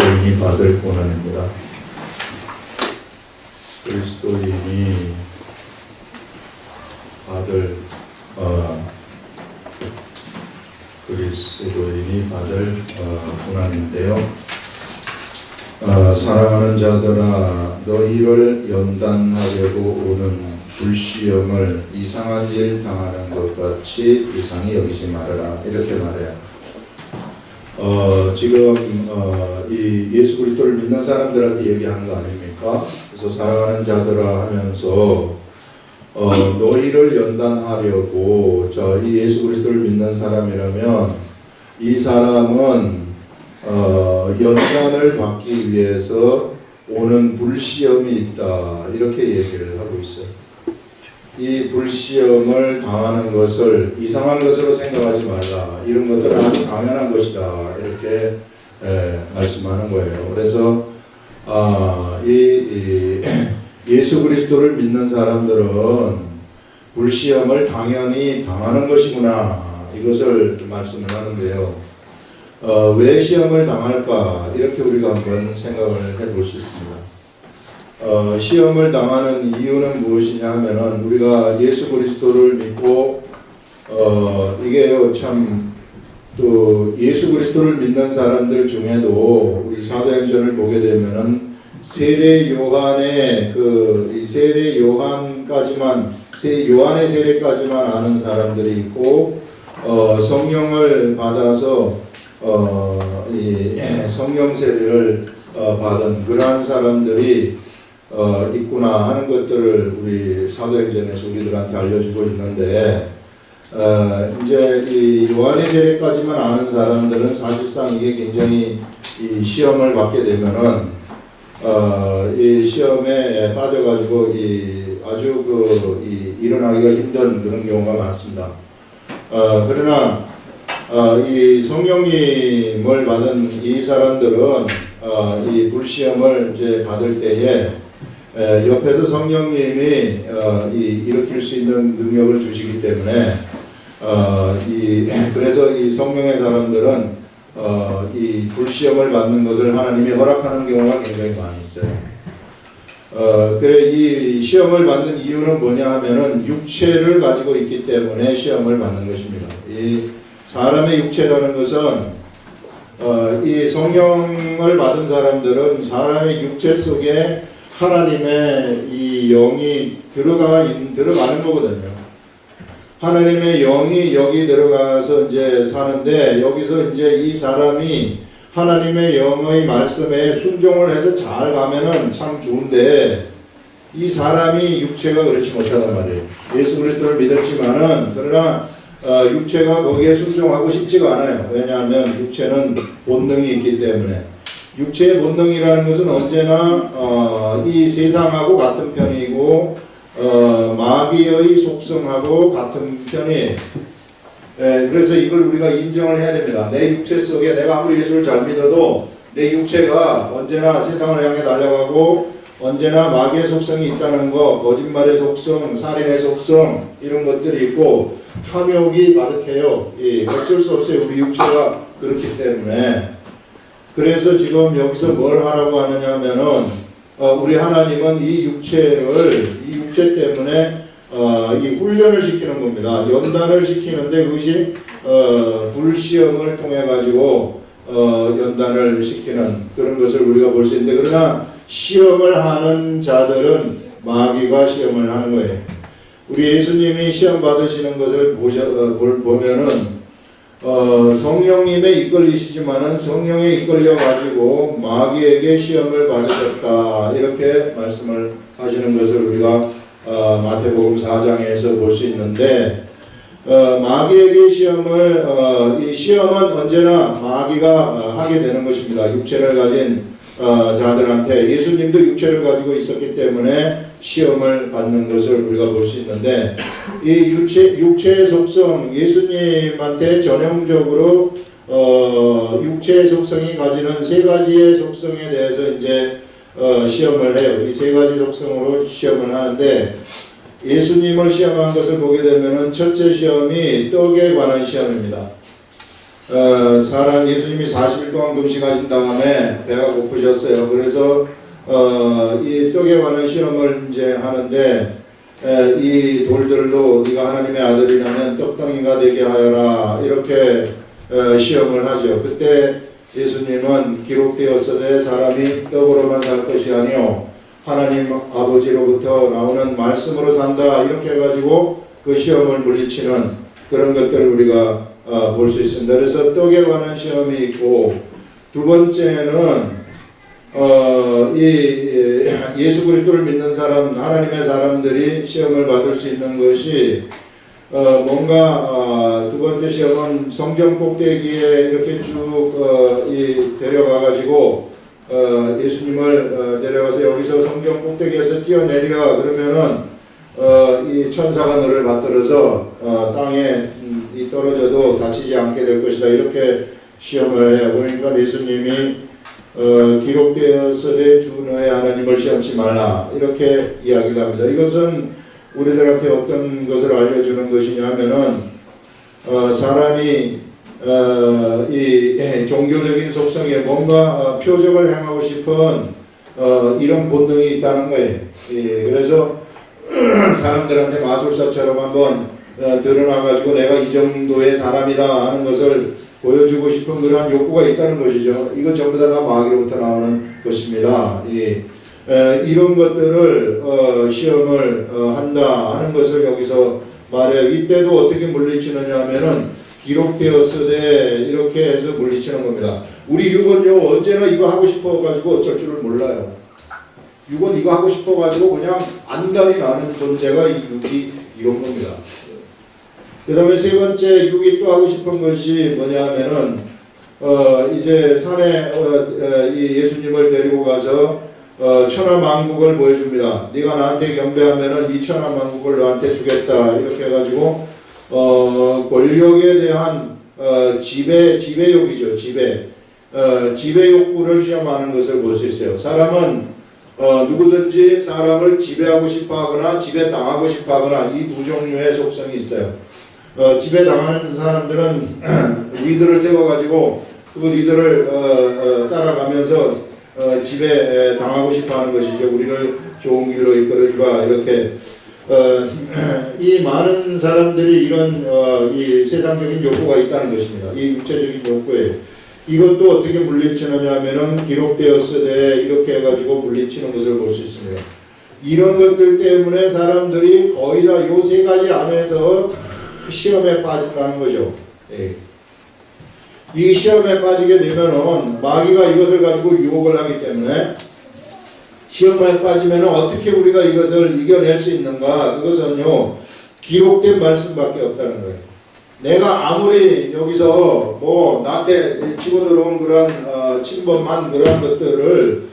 그리스도인이 받을 고난입니다. 그리스도인이 받을 고난인데요. 사랑하는 자들아, 너희를 연단하려고 오는 불시험을 이상한 일 당하는 것 같이 이상히 여기지 말아라, 이렇게 말해요. 지금 이 예수 그리스도를 믿는 사람들한테 얘기하는 거 아닙니까? 그래서 사랑하는 자들아 하면서 너희를 연단하려고, 이 예수 그리스도를 믿는 사람이라면 이 사람은 연단을 받기 위해서 오는 불시험이 있다, 이렇게 얘기를 하고 있어요. 이 불시험을 당하는 것을 이상한 것으로 생각하지 말라, 이런 것들은 아주 당연한 것이다, 이렇게 말씀하는 거예요. 그래서 예수 그리스도를 믿는 사람들은 불시험을 당연히 당하는 것이구나, 이것을 말씀을 하는데요. 왜 시험을 당할까, 이렇게 우리가 한번 생각을 해볼 수 있습니다. 시험을 당하는 이유는 무엇이냐 하면은, 우리가 예수 그리스도를 믿고 이게요, 참 또 예수 그리스도를 믿는 사람들 중에도 우리 사도행전을 보게 되면은 세례 요한의 요한의 세례까지만 아는 사람들이 있고, 성령을 받아서 이 성령 세례를 받은 그러한 사람들이 있구나 하는 것들을 우리 사도행전에서 우리들한테 알려주고 있는데, 이제 이 요한의 세례까지만 아는 사람들은 사실상 이게 굉장히 이 시험을 받게 되면은 이 시험에 빠져가지고 아주 일어나기가 힘든 그런 경우가 많습니다. 그러나 이 성령님을 받은 이 사람들은 이 불시험을 이제 받을 때에 옆에서 성령님이 일으킬 수 있는 능력을 주시기 때문에 그래서 이 성령의 사람들은 이 불시험을 받는 것을 하나님이 허락하는 경우가 굉장히 많이 있어요. 그래 이 시험을 받는 이유는 뭐냐 하면은 육체를 가지고 있기 때문에 시험을 받는 것입니다. 이 사람의 육체라는 것은 이 성령을 받은 사람들은 사람의 육체 속에 하나님의 이 영이 들어가는 거거든요. 하나님의 영이 여기 들어가서 이제 사는데, 여기서 이제 이 사람이 하나님의 영의 말씀에 순종을 해서 잘 가면은 참 좋은데, 이 사람이 육체가 그렇지 못하단 말이에요. 예수 그리스도를 믿었지만은, 그러나 육체가 거기에 순종하고 싶지가 않아요. 왜냐하면 육체는 본능이 있기 때문에. 육체의 본능이라는 것은 언제나 이 세상하고 같은 편이고 마귀의 속성하고 같은 편이에요. 그래서 이걸 우리가 인정을 해야 됩니다. 내 육체 속에 내가 아무리 예수를 잘 믿어도 내 육체가 언제나 세상을 향해 달려가고 언제나 마귀의 속성이 있다는 거, 거짓말의 속성, 살인의 속성, 이런 것들이 있고 탐욕이 가득해요. 어쩔 수 없어요. 우리 육체가 그렇기 때문에. 그래서 지금 여기서 뭘 하라고 하느냐 하면은 우리 하나님은 이 육체 때문에 이 훈련을 시키는 겁니다. 연단을 시키는데 그것이 불시험을 통해 가지고 연단을 시키는 그런 것을 우리가 볼 수 있는데, 그러나 시험을 하는 자들은 마귀가 시험을 하는 거예요. 우리 예수님이 시험 받으시는 것을 보면은 성령님에 이끌리시지만은 성령에 이끌려 가지고 마귀에게 시험을 받으셨다, 이렇게 말씀을 하시는 것을 우리가 마태복음 4장에서 볼 수 있는데, 마귀에게 이 시험은 언제나 마귀가 하게 되는 것입니다. 육체를 가진 자들한테. 예수님도 육체를 가지고 있었기 때문에 시험을 받는 것을 우리가 볼 수 있는데, 이 육체의 속성, 예수님한테 전형적으로 육체의 속성이 가지는 세 가지의 속성에 대해서 이제 시험을 해요. 이 세 가지 속성으로 시험을 하는데, 예수님을 시험한 것을 보게 되면은 첫째 시험이 떡에 관한 시험입니다. 예수님이 40일 동안 금식하신 다음에 배가 고프셨어요. 그래서 이 떡에 관한 시험을 이제 하는데 이 돌들로 네가 하나님의 아들이라면 떡덩이가 되게 하여라 이렇게 시험을 하죠. 그때 예수님은 기록되었으되 사람이 떡으로만 살 것이 아니요 하나님 아버지로부터 나오는 말씀으로 산다 이렇게 해가지고 그 시험을 물리치는 그런 것들을 우리가 볼 수 있습니다. 그래서 떡에 관한 시험이 있고 두 번째는 예수 그리스도를 믿는 사람, 하나님의 사람들이 시험을 받을 수 있는 것이 뭔가 두 번째 시험은 성전 꼭대기에 이렇게 쭉 데려가 가지고 예수님을 데려가서 여기서 성전 꼭대기에서 뛰어내리라 그러면은 이 천사가 너를 받들어서 땅에 떨어져도 다치지 않게 될 것이다 이렇게 시험을 해요. 그러니까 예수님이 기록되었으되 주 너의 하나님을 시험치 말라 이렇게 이야기를 합니다. 이것은 우리들한테 어떤 것을 알려주는 것이냐면은 사람이 이 종교적인 속성에 뭔가 표적을 행하고 싶은 이런 본능이 있다는 거예요. 그래서 사람들한테 마술사처럼 한번 드러나가지고 내가 이 정도의 사람이다 하는 것을 보여주고 싶은 그러한 욕구가 있다는 것이죠. 이거 전부 다 마귀로부터 나오는 것입니다. 이런 것들을 시험을 한다 하는 것을 여기서 말해요. 이때도 어떻게 물리치느냐 하면은 기록되었으되 이렇게 해서 물리치는 겁니다. 우리 육은요 언제나 이거 하고 싶어 가지고 어쩔 줄을 몰라요. 육은 이거 하고 싶어 가지고 그냥 안달이 나는 존재가 이 육이 이런 겁니다. 그 다음에 세 번째 육이 또 하고 싶은 것이 뭐냐 하면은 이제 산에 이 예수님을 데리고 가서 천하만국을 보여줍니다. 네가 나한테 경배하면은 이 천하만국을 너한테 주겠다 이렇게 해가지고 권력에 대한 지배욕이죠. 지배 욕구를 시험하는 것을 볼 수 있어요. 사람은 누구든지 사람을 지배하고 싶어하거나 지배당하고 싶어하거나 이 두 종류의 속성이 있어요. 지배당하는 사람들은 리더를 세워가지고 그 리더를 따라가면서 지배당하고 싶어하는 것이죠. 우리를 좋은 길로 이끌어주라 이렇게 이 많은 사람들이 이런 이 세상적인 욕구가 있다는 것입니다. 이 육체적인 욕구에 이것도 어떻게 물리치느냐 하면은 기록되었으되 이렇게 해가지고 물리치는 것을 볼 수 있습니다. 이런 것들 때문에 사람들이 거의 다 요 세 가지 안에서 시험에 빠진다는 거죠. 이 시험에 빠지게 되면은 마귀가 이것을 가지고 유혹을 하기 때문에 시험에 빠지면 어떻게 우리가 이것을 이겨낼 수 있는가? 그것은요 기록된 말씀밖에 없다는 거예요. 내가 아무리 여기서 뭐 나한테 치고 들어온 그런 침범한 그런 것들을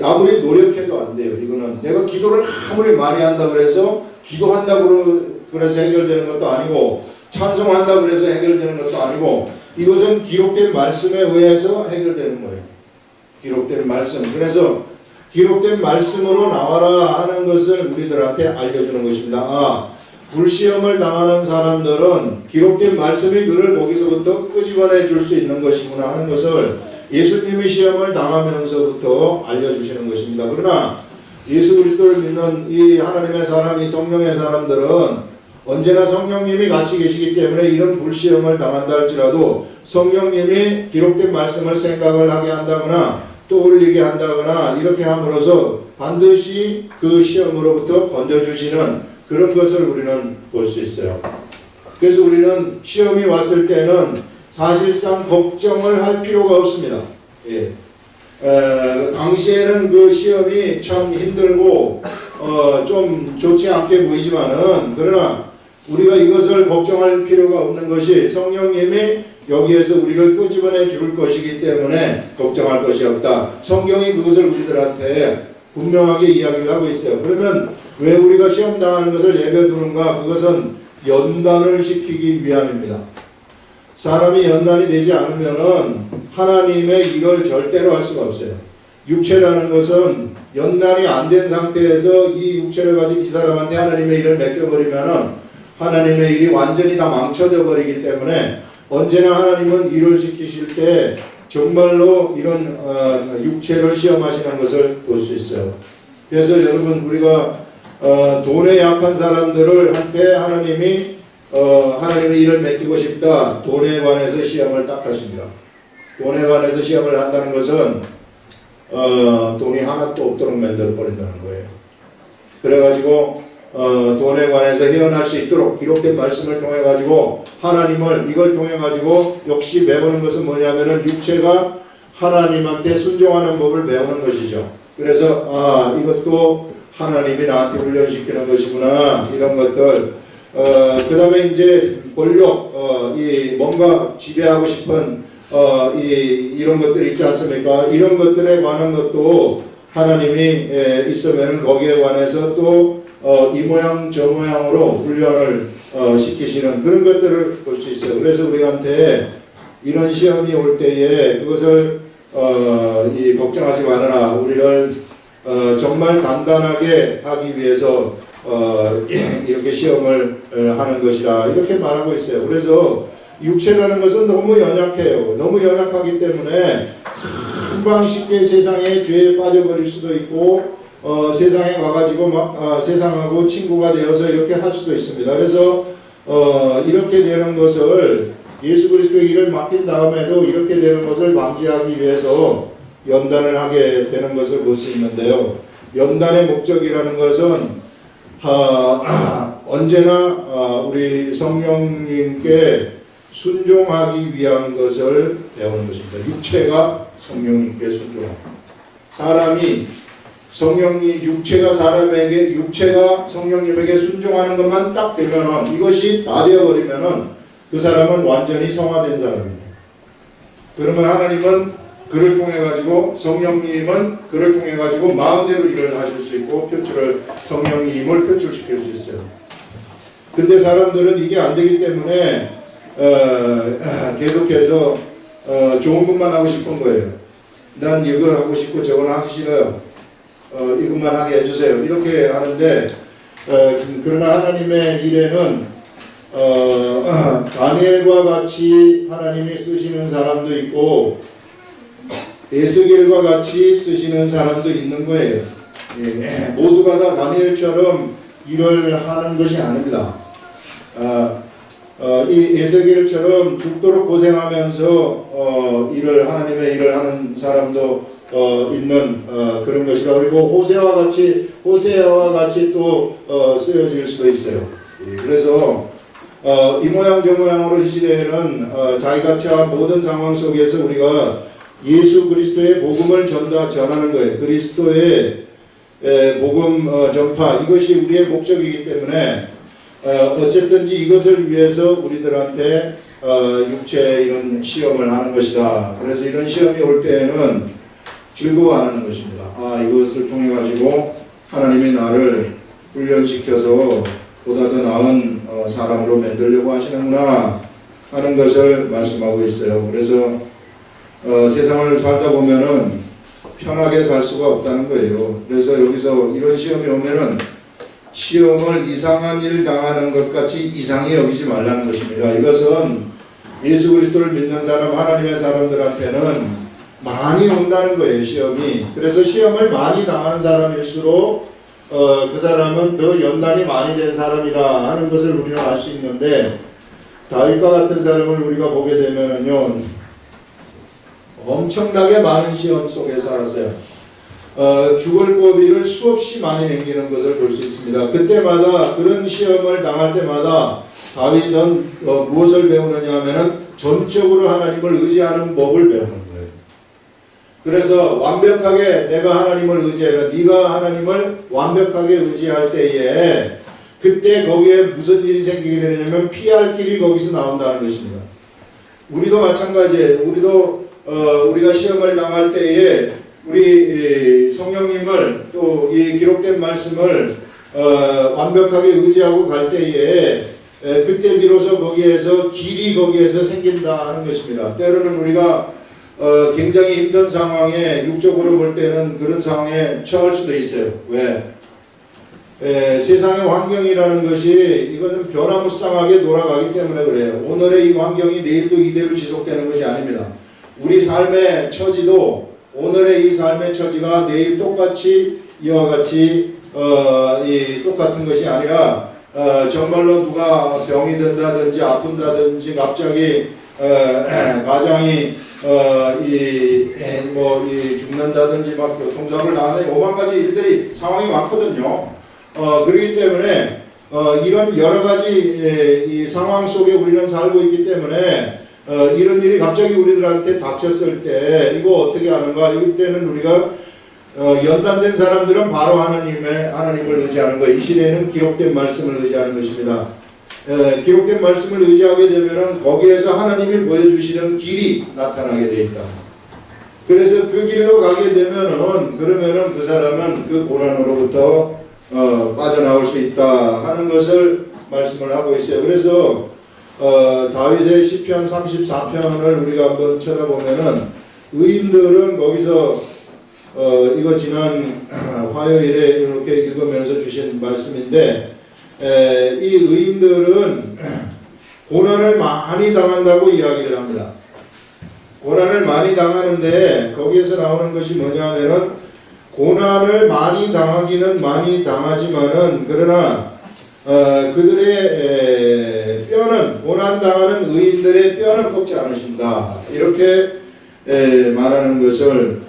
아무리 노력해도 안 돼요. 이거는 내가 기도를 아무리 많이 한다 그래서 기도한다고 그래서 해결되는 것도 아니고 찬송한다고 그래서 해결되는 것도 아니고 이것은 기록된 말씀에 의해서 해결되는 거예요. 기록된 말씀. 그래서 기록된 말씀으로 나와라 하는 것을 우리들한테 알려주는 것입니다. 불시험을 당하는 사람들은 기록된 말씀이 그를 거기서부터 끄집어내 줄 수 있는 것이구나 하는 것을 예수님이 시험을 당하면서부터 알려주시는 것입니다. 그러나 예수 그리스도를 믿는 이 하나님의 사람, 이 성령의 사람들은 언제나 성령님이 같이 계시기 때문에 이런 불시험을 당한다 할지라도 성령님이 기록된 말씀을 생각을 하게 한다거나 떠올리게 한다거나 이렇게 함으로써 반드시 그 시험으로부터 건져주시는 그런 것을 우리는 볼 수 있어요. 그래서 우리는 시험이 왔을 때는 사실상 걱정을 할 필요가 없습니다. 당시에는 그 시험이 참 힘들고 좀 좋지 않게 보이지만은 그러나 우리가 이것을 걱정할 필요가 없는 것이 성령님이 여기에서 우리를 끄집어내 줄 것이기 때문에 걱정할 것이 없다. 성경이 그것을 우리들한테 분명하게 이야기를 하고 있어요. 그러면 왜 우리가 시험 당하는 것을 예배두는가? 그것은 연단을 시키기 위함입니다. 사람이 연단이 되지 않으면은 하나님의 일을 절대로 할 수가 없어요. 육체라는 것은 연단이 안 된 상태에서 이 육체를 가지고 이 사람한테 하나님의 일을 맡겨버리면은 하나님의 일이 완전히 다 망쳐져 버리기 때문에 언제나 하나님은 일을 지키실 때 정말로 이런 육체를 시험하시는 것을 볼 수 있어요. 그래서 여러분 우리가 돈에 약한 사람들을 한테 하나님이 하나님의 일을 맡기고 싶다. 돈에 관해서 시험을 딱 하십니다. 돈에 관해서 시험을 한다는 것은 돈이 하나도 없도록 만들어 버린다는 거예요. 그래가지고 돈에 관해서 헤어날 수 있도록 기록된 말씀을 통해 가지고 하나님을 이걸 통해 가지고 역시 배우는 것은 뭐냐면은 육체가 하나님한테 순종하는 법을 배우는 것이죠. 그래서 이것도 하나님이 나한테 훈련시키는 것이구나 이런 것들. 그 다음에 이제 권력, 이 뭔가 지배하고 싶은 이런 것들이 있지 않습니까? 이런 것들에 관한 것도 하나님이 있으면 거기에 관해서 또 이 모양 저 모양으로 훈련을 시키시는 그런 것들을 볼 수 있어요. 그래서 우리한테 이런 시험이 올 때에 그것을 걱정하지 말아라. 우리를 정말 단단하게 하기 위해서 이렇게 시험을 하는 것이다. 이렇게 말하고 있어요. 그래서 육체라는 것은 너무 연약해요. 너무 연약하기 때문에 금방 쉽게 세상의 죄에 빠져버릴 수도 있고 세상에 가가지고 막 세상하고 친구가 되어서 이렇게 할 수도 있습니다. 그래서 이렇게 되는 것을 예수 그리스도의 일을 맡긴 다음에도 이렇게 되는 것을 방지하기 위해서 연단을 하게 되는 것을 볼 수 있는데요. 연단의 목적이라는 것은 언제나 우리 성령님께 순종하기 위한 것을 배우는 것입니다. 육체가 성령님께 순종합니다. 사람이 육체가 성령님에게 순종하는 것만 딱 되면은 이것이 다 되어버리면은 그 사람은 완전히 성화된 사람입니다. 그러면 하나님은 그를 통해 가지고 성령님은 그를 통해 가지고 마음대로 일을 하실 수 있고 성령님을 표출시킬 수 있어요. 근데 사람들은 이게 안 되기 때문에 계속해서 좋은 것만 하고 싶은 거예요. 난 이거 하고 싶고 저거는 하기 싫어요. 이것만 하게 해주세요. 이렇게 하는데 그러나 하나님의 일에는 다니엘과 같이 하나님이 쓰시는 사람도 있고 에스겔과 같이 쓰시는 사람도 있는 거예요. 모두가 다 다니엘처럼 일을 하는 것이 아닙니다. 이 에스겔처럼 죽도록 고생하면서 하나님의 일을 하는 사람도 있는 그런 것이다. 그리고 호세아와 같이 또 쓰여질 수도 있어요. 그래서 이 모양 저 모양으로 이 시대에는 자기가 처한 모든 상황 속에서 우리가 예수 그리스도의 복음을 전하는 거예요. 그리스도의 복음 전파 이것이 우리의 목적이기 때문에 어쨌든지 이것을 위해서 우리들한테 육체 이런 시험을 하는 것이다. 그래서 이런 시험이 올 때에는 즐거워하는 것입니다. 이것을 통해 가지고 하나님이 나를 훈련시켜서 보다 더 나은 사람으로 만들려고 하시는구나 하는 것을 말씀하고 있어요. 그래서 세상을 살다 보면은 편하게 살 수가 없다는 거예요. 그래서 여기서 이런 시험이 오면은 시험을 이상한 일 당하는 것 같이 이상히 여기지 말라는 것입니다. 이것은 예수 그리스도를 믿는 사람, 하나님의 사람들한테는 많이 온다는 거예요, 시험이. 그래서 시험을 많이 당하는 사람일수록 그 사람은 더 연단이 많이 된 사람이다 하는 것을 우리는 알 수 있는데 다윗과 같은 사람을 우리가 보게 되면은요 엄청나게 많은 시험 속에 살았어요. 죽을 고비를 수없이 많이 남기는 것을 볼 수 있습니다. 그때마다 그런 시험을 당할 때마다 다윗은 무엇을 배우느냐 하면은 전적으로 하나님을 의지하는 법을 배우는 거예요. 그래서 완벽하게 내가 하나님을 의지해라. 네가 하나님을 완벽하게 의지할 때에 그때 거기에 무슨 일이 생기게 되냐면 피할 길이 거기서 나온다는 것입니다. 우리도 마찬가지예요. 우리가 시험을 당할 때에 우리 성령님을 또 이 기록된 말씀을 완벽하게 의지하고 갈 때에 그때 비로소 길이 거기에서 생긴다 하는 것입니다. 때로는 우리가 굉장히 힘든 상황에 육적으로 볼 때는 그런 상황에 처할 수도 있어요. 왜? 세상의 환경이라는 것이 이것은 변화무쌍하게 돌아가기 때문에 그래요. 오늘의 이 환경이 내일도 이대로 지속되는 것이 아닙니다. 우리 삶의 처지도 오늘의 이 삶의 처지가 내일 똑같이 이와 같이 이 똑같은 것이 아니라 정말로 누가 병이 든다든지 아픈다든지 갑자기 가장이 이 죽는다든지 막 교통사고를 당하는 오만 가지 일들이 상황이 많거든요. 그렇기 때문에 이런 여러 가지 이 상황 속에 우리는 살고 있기 때문에 이런 일이 갑자기 우리들한테 닥쳤을 때 이거 어떻게 하는가? 이때는 우리가 연단된 사람들은 바로 하나님을 의지하는 거예요. 이 시대에는 기록된 말씀을 의지하는 것입니다. 기록된 말씀을 의지하게 되면은 거기에서 하나님이 보여주시는 길이 나타나게 돼 있다. 그래서 그 길로 가게 되면은 그러면은 그 사람은 그 고난으로부터 빠져나올 수 있다 하는 것을 말씀을 하고 있어요. 그래서 다윗의 시편 34편을 우리가 한번 쳐다보면은 의인들은 거기서 이거 지난 화요일에 이렇게 읽으면서 주신 말씀인데 이 의인들은 고난을 많이 당한다고 이야기를 합니다. 고난을 많이 당하는데 거기에서 나오는 것이 뭐냐면은 고난을 많이 당하기는 많이 당하지만은 그러나 그들의 뼈는 고난당하는 의인들의 뼈는 꺾지 않으신다 이렇게 말하는 것을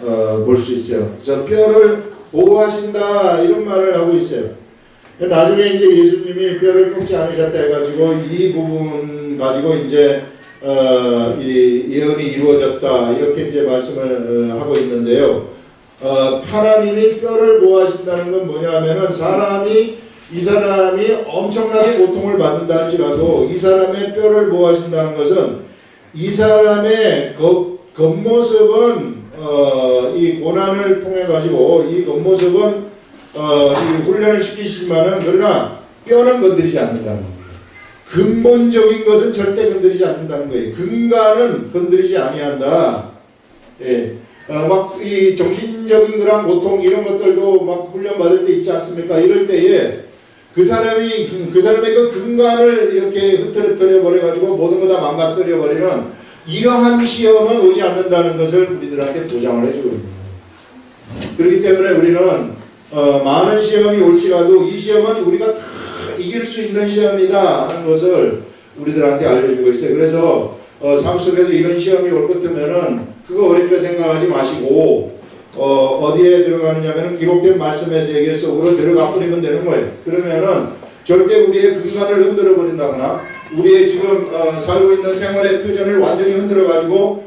볼 수 있어요. 그래서 뼈를 보호하신다 이런 말을 하고 있어요. 나중에 이제 예수님이 뼈를 꺾지 않으셨다 해가지고 이 부분 가지고 이제 이 예언이 이루어졌다 이렇게 이제 말씀을 하고 있는데요. 하나님이 뼈를 보호하신다는 건 뭐냐면은 이 사람이 엄청나게 고통을 받는다 할지라도 이 사람의 뼈를 보호하신다는 것은 이 사람의 겉모습은 이 고난을 통해 가지고 이 겉모습은 이 훈련을 시키시지만은 그러나 뼈는 건드리지 않는다는 거예요. 근본적인 것은 절대 건드리지 않는다는 거예요. 근간은 건드리지 아니한다. 예. 막 이 정신적인 그런 고통 이런 것들도 막 훈련 받을 때 있지 않습니까? 이럴 때에 그 사람의 그 근간을 이렇게 흐트러뜨려 버려 가지고 모든 거 다 망가뜨려 버리는 이러한 시험은 오지 않는다는 것을 우리들한테 보장을 해주고 있는 거예요. 그렇기 때문에 우리는 많은 시험이 올지라도 이 시험은 우리가 다 이길 수 있는 시험이다 하는 것을 우리들한테 알려주고 있어요. 그래서 삶 속에서 이런 시험이 올 것 같으면은 그거 어렵게 생각하지 마시고 어디에 들어가느냐면은 기록된 말씀의 세계 속으로 들어가 버리면 되는 거예요. 그러면은 절대 우리의 근간을 흔들어 버린다거나 우리의 지금 살고 있는 생활의 터전을 완전히 흔들어 가지고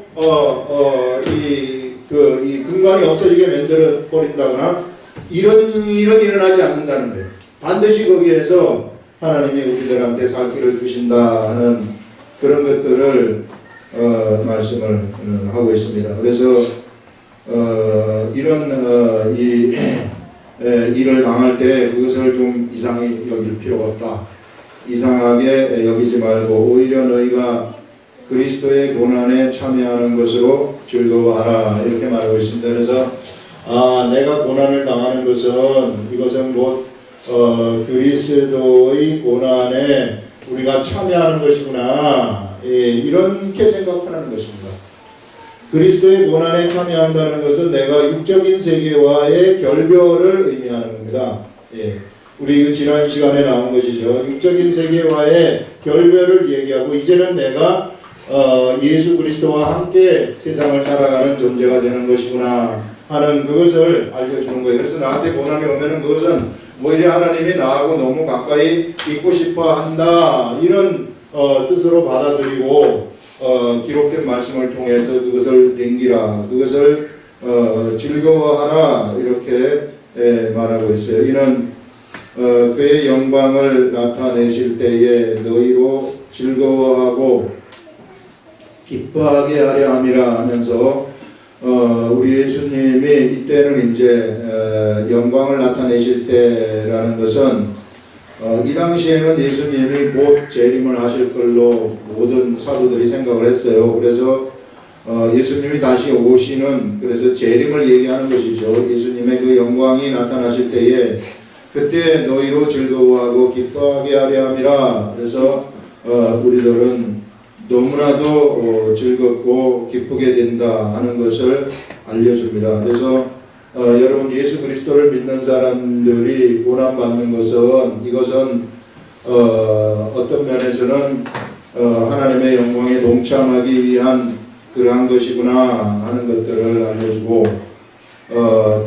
이 근간이 없어지게 만들어 버린다거나 이런 일은 일어나지 않는다는 거예요. 반드시 거기에서 하나님이 우리들한테 살 길을 주신다 하는 그런 것들을 말씀을 하고 있습니다. 그래서 이런 일을 당할 때 그것을 좀 이상히 여길 필요가 없다. 이상하게 여기지 말고 오히려 너희가 그리스도의 고난에 참여하는 것으로 즐거워하라 이렇게 말하고 있습니다. 그래서 내가 고난을 당하는 것은 이것은 그리스도의 고난에 우리가 참여하는 것이구나 이렇게 생각하는 것입니다. 그리스도의 고난에 참여한다는 것은 내가 육적인 세계와의 결별을 의미하는 겁니다. 우리 지난 시간에 나온 것이죠. 육적인 세계와의 결별을 얘기하고 이제는 내가 예수 그리스도와 함께 세상을 살아가는 존재가 되는 것이구나 하는 그것을 알려주는 거예요. 그래서 나한테 고난이 오면은 그것은 오히려 하나님이 나하고 너무 가까이 있고 싶어 한다 이런 뜻으로 받아들이고 기록된 말씀을 통해서 그것을 남기라 그것을 즐거워하라 이렇게 말하고 있어요. 이는 그의 영광을 나타내실 때에 너희로 즐거워하고 기뻐하게 하려 함이라 하면서 우리 예수님이 이때는 이제 영광을 나타내실 때라는 것은 이 당시에는 예수님이 곧 재림을 하실 걸로 모든 사도들이 생각을 했어요. 그래서 예수님이 다시 오시는 그래서 재림을 얘기하는 것이죠. 예수님의 그 영광이 나타나실 때에 그때 너희로 즐거워하고 기뻐하게 하려 함이라. 그래서 우리들은 너무나도 즐겁고 기쁘게 된다 하는 것을 알려줍니다. 그래서 여러분 예수 그리스도를 믿는 사람들이 고난받는 것은 이것은 어떤 면에서는 하나님의 영광에 동참하기 위한 그러한 것이구나 하는 것들을 알려주고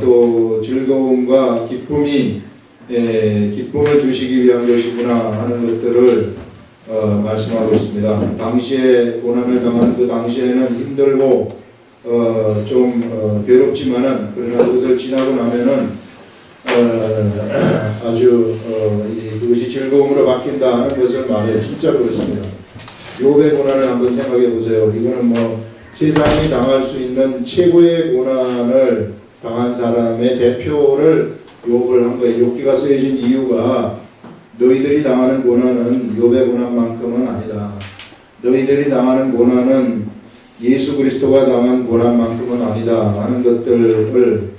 또 즐거움과 기쁨을 주시기 위한 것이구나 하는 것들을 말씀하고 있습니다. 당시에 고난을 당하는 그 당시에는 힘들고 좀 괴롭지만은 그러나 그것을 지나고 나면은 아주 그것이 즐거움으로 바뀐다 하는 것을 말해요. 진짜 그렇습니다. 욥의 고난을 한번 생각해 보세요. 이거는 뭐 세상이 당할 수 있는 최고의 고난을 당한 사람의 대표를 욥을 한 거예요. 욥기가 쓰여진 이유가 너희들이 당하는 고난은 욥의 고난만큼은 아니다. 너희들이 당하는 고난은 예수 그리스도가 당한 고난만큼은 아니다 하는 것들을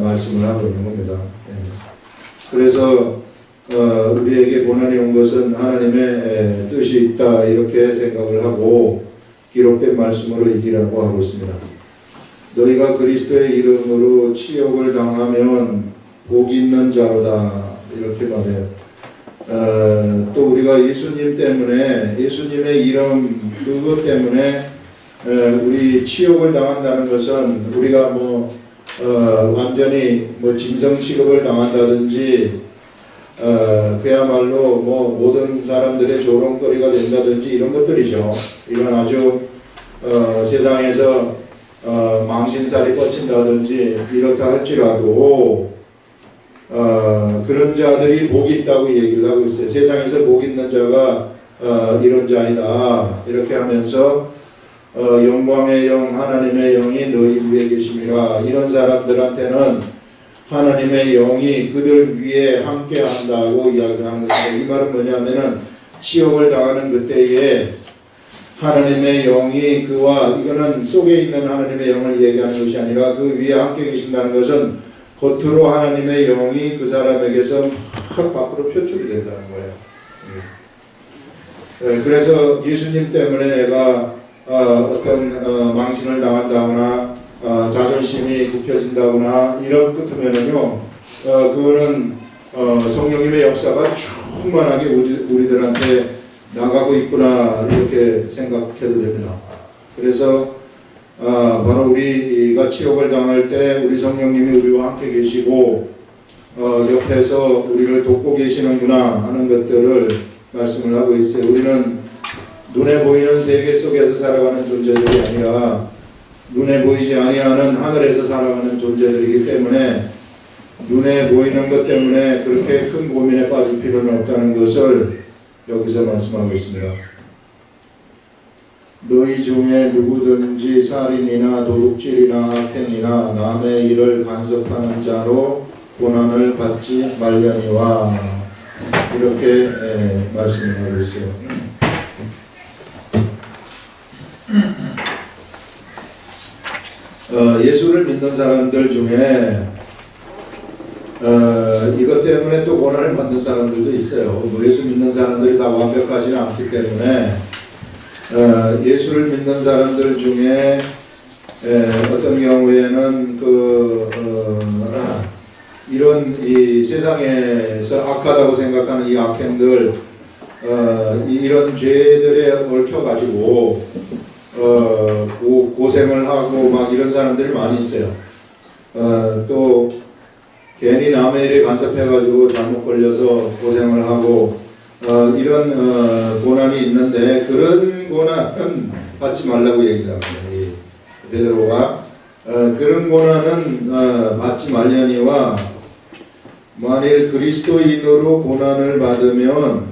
말씀을 하고 있는 겁니다. 그래서 우리에게 고난이 온 것은 하나님의 뜻이 있다 이렇게 생각을 하고 기록된 말씀으로 이기라고 하고 있습니다. 너희가 그리스도의 이름으로 치욕을 당하면 복이 있는 자로다 이렇게 말해요. 또 우리가 예수님 때문에 예수님의 이름 그것 때문에 우리 치욕을 당한다는 것은 우리가 완전히 짐승 취급을 당한다든지 그야말로 모든 사람들의 조롱거리가 된다든지 이런 것들이죠. 이런 아주 세상에서 망신살이 뻗친다든지 이렇다 할지라도 그런 자들이 복이 있다고 얘기를 하고 있어요. 세상에서 복 있는 자가 이런 자이다 이렇게 하면서 영광의 영 하나님의 영이 너희 위에 계심이라. 이런 사람들한테는 하나님의 영이 그들 위에 함께 한다고 이야기하는 것입니다. 이 말은 뭐냐면은 치욕을 당하는 그때에 하나님의 영이 그와 이거는 속에 있는 하나님의 영을 얘기하는 것이 아니라 그 위에 함께 계신다는 것은 겉으로 하나님의 영이 그 사람에게서 막 밖으로 표출이 된다는 거예요. 그래서 예수님 때문에 내가 어떤 망신을 당한다거나 자존심이 굽혀진다거나 이런 것이면은요, 그거는 성령님의 역사가 충만하게 우리들한테 나가고 있구나 이렇게 생각해도 됩니다. 그래서 바로 우리가 치욕을 당할 때 우리 성령님이 우리와 함께 계시고 옆에서 우리를 돕고 계시는구나 하는 것들을 말씀을 하고 있어요. 우리는 눈에 보이는 세계 속에서 살아가는 존재들이 아니라 눈에 보이지 아니하는 하늘에서 살아가는 존재들이기 때문에 눈에 보이는 것 때문에 그렇게 큰 고민에 빠질 필요는 없다는 것을 여기서 말씀하고 있습니다. 너희 중에 누구든지 살인이나 도둑질이나 악행이나 남의 일을 간섭하는 자로 고난을 받지 말려니와 이렇게 말씀을 하고 있어요. 예수를 믿는 사람들 중에 이것 때문에 또 고난을 받는 사람들도 있어요. 예수 믿는 사람들이 다 완벽하지는 않기 때문에 예수를 믿는 사람들 중에 어떤 경우에는 이런 이 세상에서 악하다고 생각하는 이 악행들 이런 죄들에 얽혀가지고 고생을 하고 막 이런 사람들이 많이 있어요. 또 괜히 남의 일에 간섭해가지고 잘못 걸려서 고생을 하고 이런 고난이 있는데 그런 고난은 받지 말라고 얘기를 합니다. 베드로가 그런 고난은 받지 말려니와 만일 그리스도인으로 고난을 받으면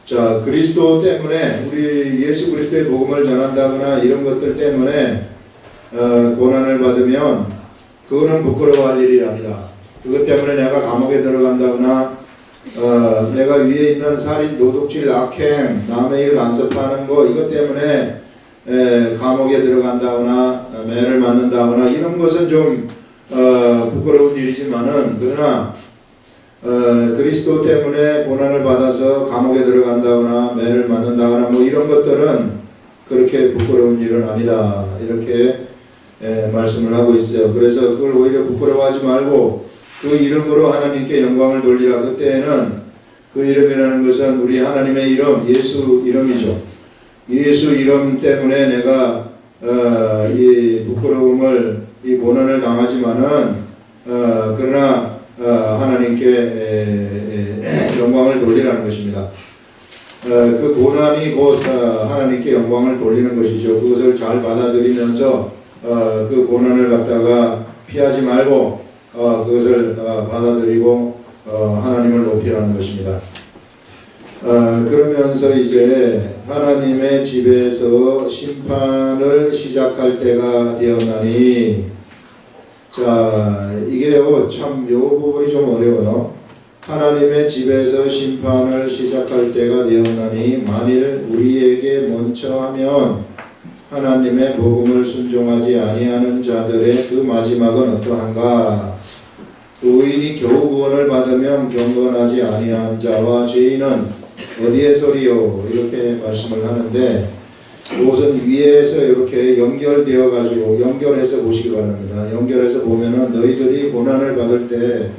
자 그리스도 때문에 우리 예수 그리스도의 복음을 전한다거나 이런 것들 때문에 고난을 받으면 그거는 부끄러워할 일이 아니다. 그것 때문에 내가 감옥에 들어간다거나 내가 위에 있는 살인, 도둑질, 악행, 남의 일 간섭하는 거 이것 때문에 감옥에 들어간다거나 매를 맞는다거나 이런 것은 좀 부끄러운 일이지만은 그러나 그리스도 때문에 고난을 받아서 감옥에 들어간다거나 매를 맞는다거나 뭐 이런 것들은 그렇게 부끄러운 일은 아니다. 이렇게 말씀을 하고 있어요. 그래서 그걸 오히려 부끄러워하지 말고 그 이름으로 하나님께 영광을 돌리라. 그때에는 그 이름이라는 것은 우리 하나님의 이름, 예수 이름이죠. 예수 이름 때문에 내가 이 부끄러움을, 이 고난을 당하지만은 그러나 하나님께 영광을 돌리라는 것입니다. 그 고난이 곧 하나님께 영광을 돌리는 것이죠. 그것을 잘 받아들이면서 그 고난을 갖다가 피하지 말고 그것을 받아들이고 하나님을 높이라는 것입니다. 그러면서 이제 하나님의 집에서 심판을 시작할 때가 되었나니, 자, 이게요, 참, 요 부분이 좀 어려워요. 하나님의 집에서 심판을 시작할 때가 되었나니, 만일 우리에게 먼저 하면 하나님의 복음을 순종하지 아니하는 자들의 그 마지막은 어떠한가? 의인이 겨우 구원을 받으면 경건하지 아니한 자와 죄인은 어디에서리요? 이렇게 말씀을 하는데, 그것은 위에서 이렇게 연결되어 가지고 연결해서 보시기 바랍니다. 연결해서 보면은 너희들이 고난을 받을 때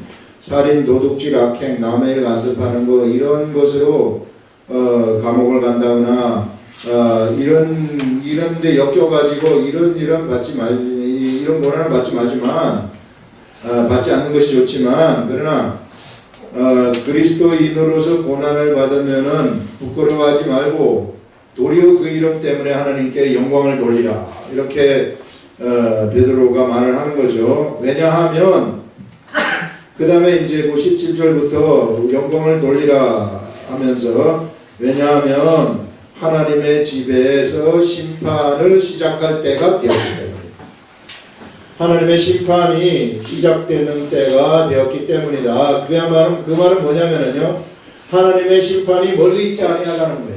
살인, 도둑질, 악행, 남의 일 간섭하는 거 이런 것으로 감옥을 간다거나 이런데 엮여가지고 이런 고난을 받지 말지만 받지 않는 것이 좋지만, 그러나 그리스도인으로서 고난을 받으면은 부끄러워하지 말고 도리어 그 이름 때문에 하나님께 영광을 돌리라. 이렇게 베드로가 말을 하는 거죠. 왜냐하면 그 다음에 이제 17절부터 영광을 돌리라 하면서, 왜냐하면 하나님의 집에서 심판을 시작할 때가 되었기 때문입니다. 하나님의 심판이 시작되는 때가 되었기 때문이다. 그 말은 뭐냐면요, 하나님의 심판이 멀리 있지 아니하다는 거예요.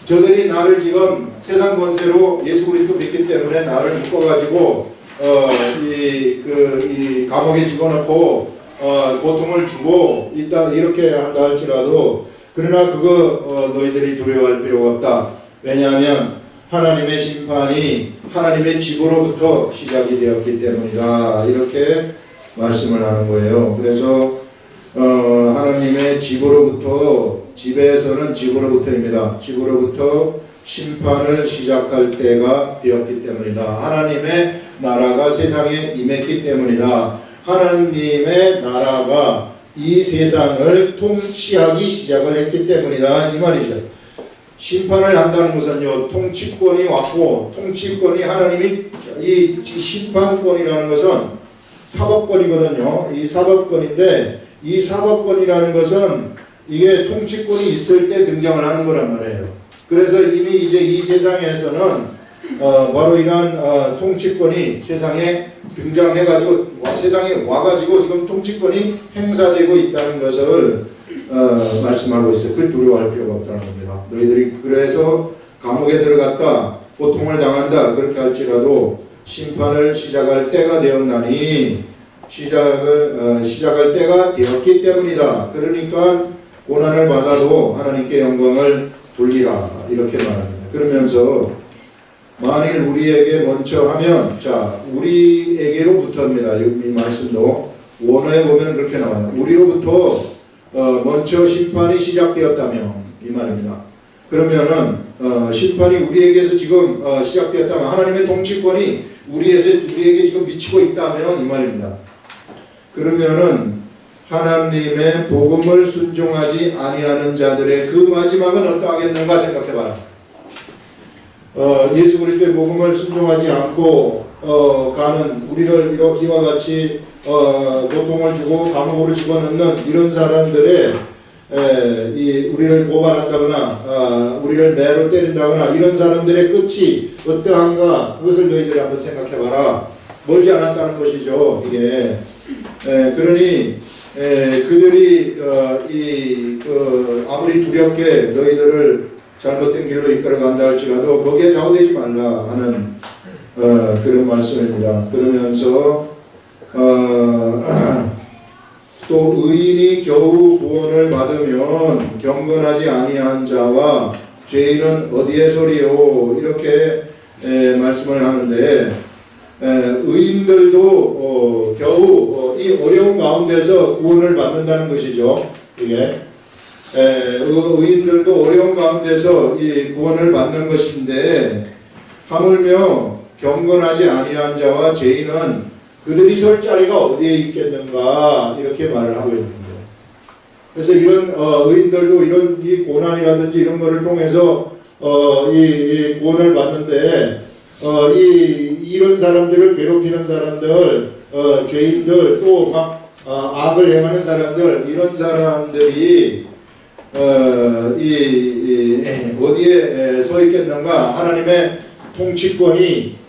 저들이 나를 지금 세상 권세로 예수 그리스도 믿기 때문에 나를 묶어가지고 이 감옥에 집어넣고 고통을 주고 있다 이렇게 한다 할지라도, 그러나 그거 너희들이 두려워할 필요가 없다. 왜냐하면 하나님의 심판이 하나님의 집으로부터 시작이 되었기 때문이다. 이렇게 말씀을 하는 거예요. 그래서 하나님의 집으로부터, 집에서는 집으로부터입니다. 집으로부터 심판을 시작할 때가 되었기 때문이다. 하나님의 나라가 세상에 임했기 때문이다. 하나님의 나라가 이 세상을 통치하기 시작을 했기 때문이다. 이 말이죠. 심판을 한다는 것은요, 통치권이 왔고, 통치권이 하나님이, 이 심판권이라는 것은 사법권이거든요. 이 사법권인데, 이 사법권이라는 것은 이게 통치권이 있을 때 등장을 하는 거란 말이에요. 그래서 이미 이제 이 세상에서는 바로 이러한 통치권이 세상에 등장해가지고 세상에 와가지고 지금 통치권이 행사되고 있다는 것을 말씀하고 있어요. 그 두려워할 필요가 없다는 겁니다. 너희들이 그래서 감옥에 들어갔다, 고통을 당한다 그렇게 할지라도 심판을 시작할 때가 되었나니, 시작할 때가 되었기 때문이다. 그러니까 고난을 받아도 하나님께 영광을 돌리라 이렇게 말합니다. 그러면서 만일 우리에게 먼저 하면, 자, 우리에게로부터입니다. 이 말씀도 원어에 보면 그렇게 나와요. 우리로부터 먼저 심판이 시작되었다면, 이 말입니다. 그러면은 심판이 우리에게서 지금 시작되었다면, 하나님의 통치권이 우리에게 지금 미치고 있다면 이 말입니다. 그러면은 하나님의 복음을 순종하지 아니하는 자들의 그 마지막은 어떠하겠는가 생각해봐라. 예수 그리스도의 복음을 순종하지 않고 가는 우리를 이와 같이 고통을 주고 감옥으로 집어넣는 이런 사람들의 우리를 고발한다거나 우리를 매로 때린다거나 이런 사람들의 끝이 어떠한가, 그것을 너희들이 한번 생각해봐라. 멀지 않았다는 것이죠. 이게 그러니 그들이 아무리 두렵게 너희들을 잘못된 길로 이끌어간다 할지라도 거기에 좌우되지 말라 하는 그런 말씀입니다. 그러면서 또 의인이 겨우 구원을 받으면 경건하지 아니한 자와 죄인은 어디에 서리요 이렇게 말씀을 하는데 의인들도 겨우 이 어려운 가운데서 구원을 받는다는 것이죠. 이게 의인들도 어려운 가운데서 이 구원을 받는 것인데 하물며 경건하지 아니한 자와 죄인은 그들이 설 자리가 어디에 있겠는가 이렇게 말을 하고 있는 거예요. 그래서 이런 의인들도 이런 이 고난이라든지 이런 거를 통해서 이 구원을 받는데 이런 사람들을 괴롭히는 사람들, 죄인들 또 막 악을 행하는 사람들 이런 사람들이 어디에 서 있겠는가? 하나님의 통치권이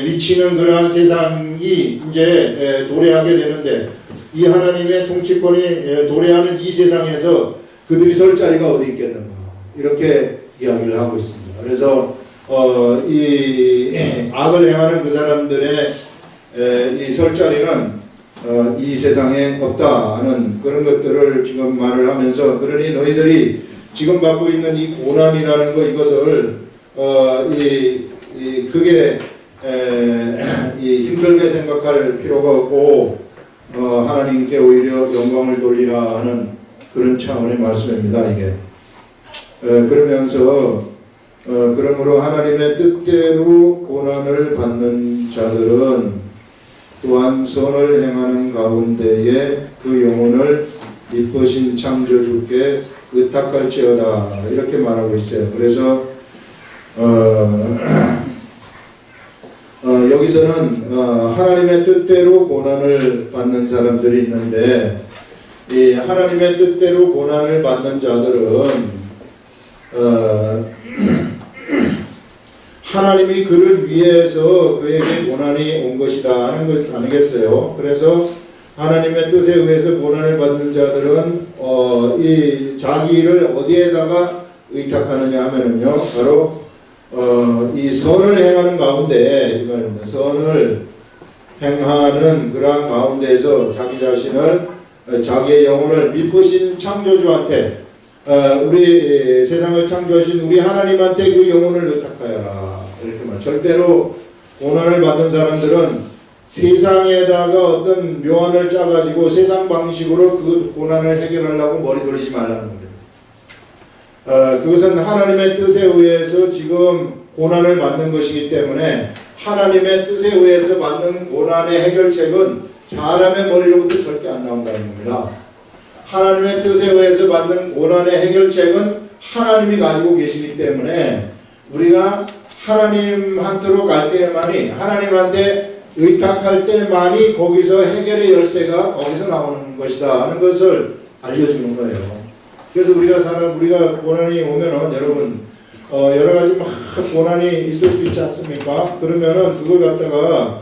미치는 그러한 세상이 이제 도래하게 되는데 이 하나님의 통치권이 도래하는 이 세상에서 그들이 설 자리가 어디 있겠는가? 이렇게 이야기를 하고 있습니다. 그래서 이 악을 행하는 그 사람들의 이 설 자리는 이 세상에 없다 하는 그런 것들을 지금 말을 하면서 그러니 너희들이 지금 받고 있는 이 고난이라는 것 이것을 크게 힘들게 생각할 필요가 없고 하나님께 오히려 영광을 돌리라 하는 그런 차원의 말씀입니다. 이게 그러면서 그러므로 하나님의 뜻대로 고난을 받는 자들은 또한 선을 행하는 가운데에 그 영혼을 이쁘신 창조주께 의탁할지어다 이렇게 말하고 있어요. 그래서 여기서는 하나님의 뜻대로 고난을 받는 사람들이 있는데 이 하나님의 뜻대로 고난을 받는 자들은 하나님이 그를 위해서 그에게 고난이 온 것이다 하는 것 아니겠어요? 그래서 하나님의 뜻에 의해서 고난을 받는 자들은 이 자기를 어디에다가 의탁하느냐 하면은요, 바로 이 선을 행하는 가운데 이거입니다. 선을 행하는 그러한 가운데에서 자기 자신을 자기의 영혼을 미쁘신 창조주한테 우리 세상을 창조하신 우리 하나님한테 그 영혼을 의탁하여라. 이렇게 말. 절대로 고난을 받는 사람들은 세상에다가 어떤 묘안을 짜가지고 세상 방식으로 그 고난을 해결하려고 머리 돌리지 말라는 겁니다. 그것은 하나님의 뜻에 의해서 지금 고난을 받는 것이기 때문에 하나님의 뜻에 의해서 받는 고난의 해결책은 사람의 머리로부터 절대 안 나온다는 겁니다. 하나님의 뜻에 의해서 받는 고난의 해결책은 하나님이 가지고 계시기 때문에 우리가 하나님한테로 갈 때만이 고난한테 의탁할 때만이 거기서 해결의 열쇠가 거기서 나오는 것이다 하는 것을 알려주는 거예요. 그래서 우리가 고난이 오면은 여러분 여러 가지 막 고난이 있을 수 있지 않습니까? 그러면은 그걸 갖다가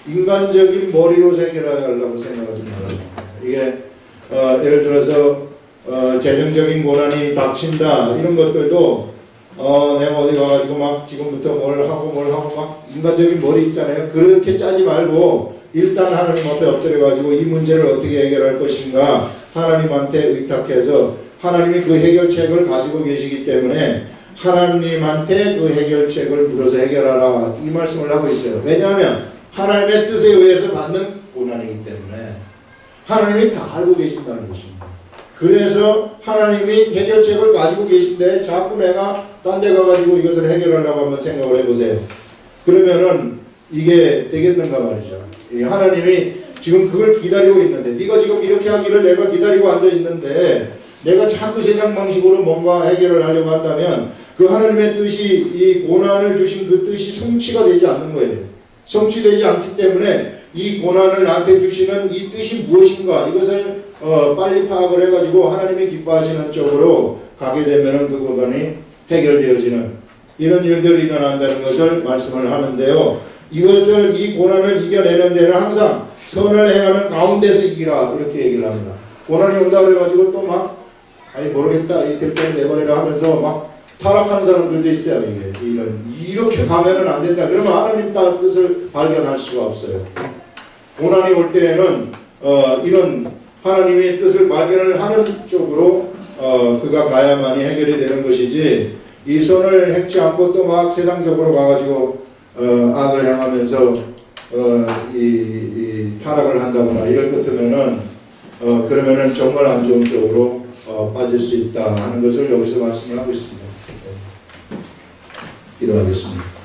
인간적인 머리로 해결하려고 생각하지 말아요. 이게 예를 들어서 재정적인 고난이 닥친다 이런 것들도 내가 어디 가가지고 막 지금부터 뭘 하고 막 인간적인 머리 있잖아요. 그렇게 짜지 말고 일단 하나님 앞에 엎드려가지고 이 문제를 어떻게 해결할 것인가 하나님한테 의탁해서 하나님이 그 해결책을 가지고 계시기 때문에 하나님한테 그 해결책을 물어서 해결하라 이 말씀을 하고 있어요. 왜냐하면 하나님의 뜻에 의해서 받는 고난이기 때문에 하나님이 다 알고 계신다는 것입니다. 그래서 하나님이 해결책을 가지고 계신데 자꾸 내가 딴 데 가가지고 이것을 해결하려고 한번 생각을 해보세요. 그러면은 이게 되겠는가 말이죠. 하나님이 지금 그걸 기다리고 있는데 네가 지금 이렇게 하기를 내가 기다리고 앉아 있는데 내가 자꾸 세상 방식으로 뭔가 해결을 하려고 한다면 그 하나님의 뜻이 이 고난을 주신 그 뜻이 성취가 되지 않는 거예요. 성취되지 않기 때문에 이 고난을 나한테 주시는 이 뜻이 무엇인가 이것을 빨리 파악을 해가지고 하나님이 기뻐하시는 쪽으로 가게 되면은 그 고난이 해결되어지는 이런 일들이 일어난다는 것을 말씀을 하는데요. 이것을 이 고난을 이겨내는 데는 항상 선을 행하는 가운데서 이기라 이렇게 얘기를 합니다. 고난이 온다 그래가지고 또 막 아니 모르겠다 이 될때는 내버리라 하면서 막 타락하는 사람들도 있어요. 이렇게 가면은 안 된다. 그러면 하나님 뜻을 발견할 수가 없어요. 고난이 올 때에는 이런 하나님의 뜻을 발견을 하는 쪽으로 그가 가야만이 해결이 되는 것이지, 이 선을 획치 않고 또 막 세상적으로 가가지고 악을 향하면서 이 타락을 한다거나 이럴 것 같으면은 그러면은 정말 안 좋은 쪽으로 빠질 수 있다 하는 것을 여기서 말씀을 하고 있습니다. 기도하겠습니다.